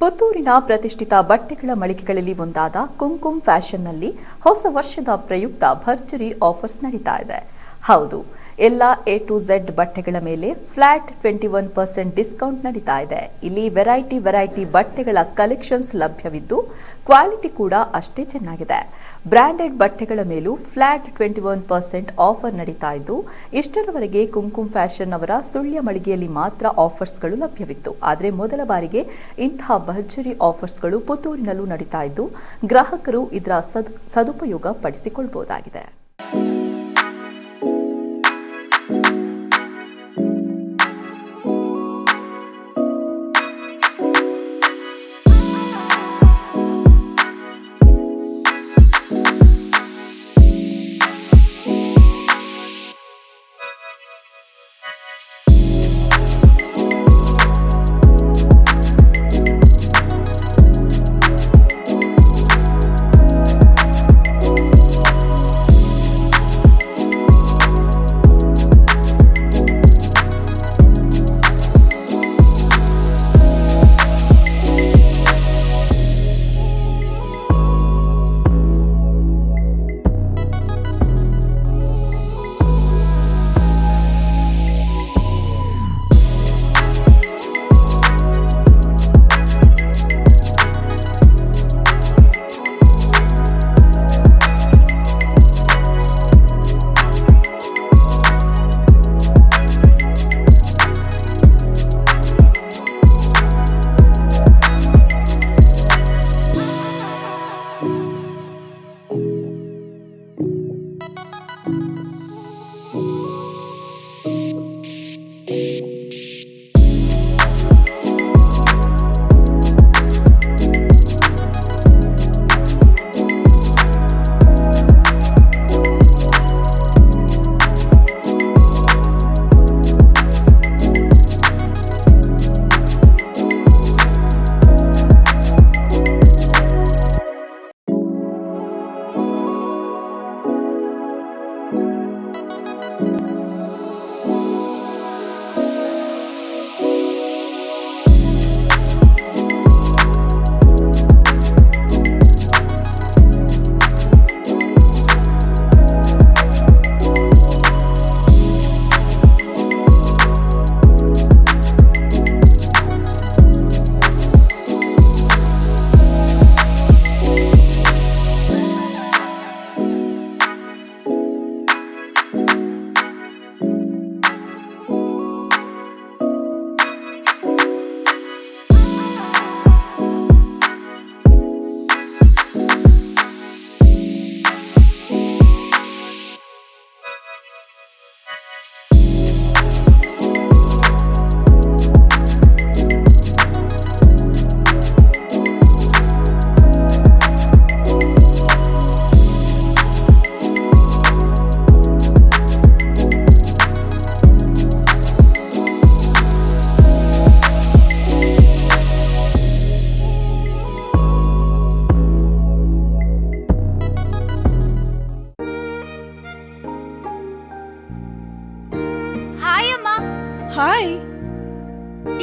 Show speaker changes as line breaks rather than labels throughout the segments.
ಪುತ್ತೂರಿನ ಪ್ರತಿಷ್ಠಿತ ಬಟ್ಟೆಗಳ ಮಳಿಗೆಗಳಲ್ಲಿ ಒಂದಾದ ಕುಂಕುಮ್ ಫ್ಯಾಷನ್ನಲ್ಲಿ ಹೊಸ ವರ್ಷದ ಪ್ರಯುಕ್ತ ಭರ್ಜರಿ ಆಫರ್ಸ್ ನಡೀತಾ ಇದೆ. ಹೌದು, ಎಲ್ಲ A to Z ಬಟ್ಟೆಗಳ ಮೇಲೆ ಫ್ಲಾಟ್ 21% ಡಿಸ್ಕೌಂಟ್ ನಡೀತಾ ಇದೆ. ಇಲ್ಲಿ ವೆರೈಟಿ ಬಟ್ಟೆಗಳ ಕಲೆಕ್ಷನ್ಸ್ ಲಭ್ಯವಿದ್ದು ಕ್ವಾಲಿಟಿ ಕೂಡ ಅಷ್ಟೇ ಚೆನ್ನಾಗಿದೆ. ಬ್ರಾಂಡೆಡ್ ಬಟ್ಟೆಗಳ ಮೇಲೂ ಫ್ಲಾಟ್ 21% ಆಫರ್ ನಡೀತಾ ಇದ್ದು ಇಷ್ಟರವರೆಗೆ ಕುಂಕುಮ್ ಫ್ಯಾಷನ್ ಅವರ ಸುಳ್ಯ ಮಳಿಗೆಯಲ್ಲಿ ಮಾತ್ರ ಆಫರ್ಸ್ಗಳು ಲಭ್ಯವಿತ್ತು. ಆದರೆ ಮೊದಲ ಬಾರಿಗೆ ಇಂತಹ ಭರ್ಜರಿ ಆಫರ್ಸ್ಗಳು ಪುತ್ತೂರಿನಲ್ಲೂ ನಡೀತಾ ಇದ್ದು ಗ್ರಾಹಕರು ಇದರ ಸದುಪಯೋಗ ಪಡಿಸಿಕೊಳ್ಳಬಹುದಾಗಿದೆ.
ಹಾಯ್.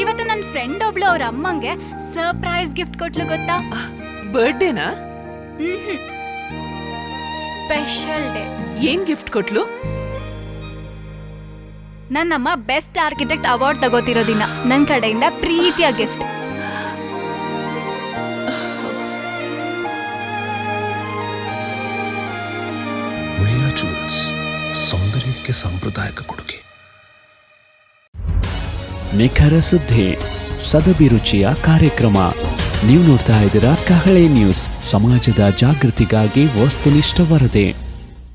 ಇವತ್ತು ನನ್ನ ಫ್ರೆಂಡ್ ಒಬ್ಳು ಅವ್ರ ಅಮ್ಮಂಗೆ ಸರ್ಪ್ರೈಸ್ ಗಿಫ್ಟ್ ಕೊಟ್ಲು ಗೊತ್ತಾ?
ಬರ್ಡೇನಾ?
Special day.
ಏನ್ ಗಿಫ್ಟ್ ಕೊಟ್ಲು?
ನನ್ನಮ್ಮ ಬೆಸ್ಟ್ ಆರ್ಕಿಟೆಕ್ಟ್ ಅವಾರ್ಡ್ ತಗೋತಿರೋ ದಿನ ನನ್ನ ಕಡೆಯಿಂದ ಪ್ರೀತಿಯ ಗಿಫ್ಟ್.
ಉಳಿಯಾ ಜುವೆಲ್ಸ್, ಸೌಂದರ್ಯಕ್ಕೆ ಸಾಂಪ್ರದಾಯಿಕ ಕೊಡುಗೆ.
ನಿಖರ ಸುದ್ದಿ, ಸದಭಿರುಚಿಯ ಕಾರ್ಯಕ್ರಮ. ನೀವು ನೋಡ್ತಾ ಇದ್ದೀರಾ ಕಹಳೆ ನ್ಯೂಸ್, ಸಮಾಜದ ಜಾಗೃತಿಗಾಗಿ ವಸ್ತುನಿಷ್ಠ ವರದಿ.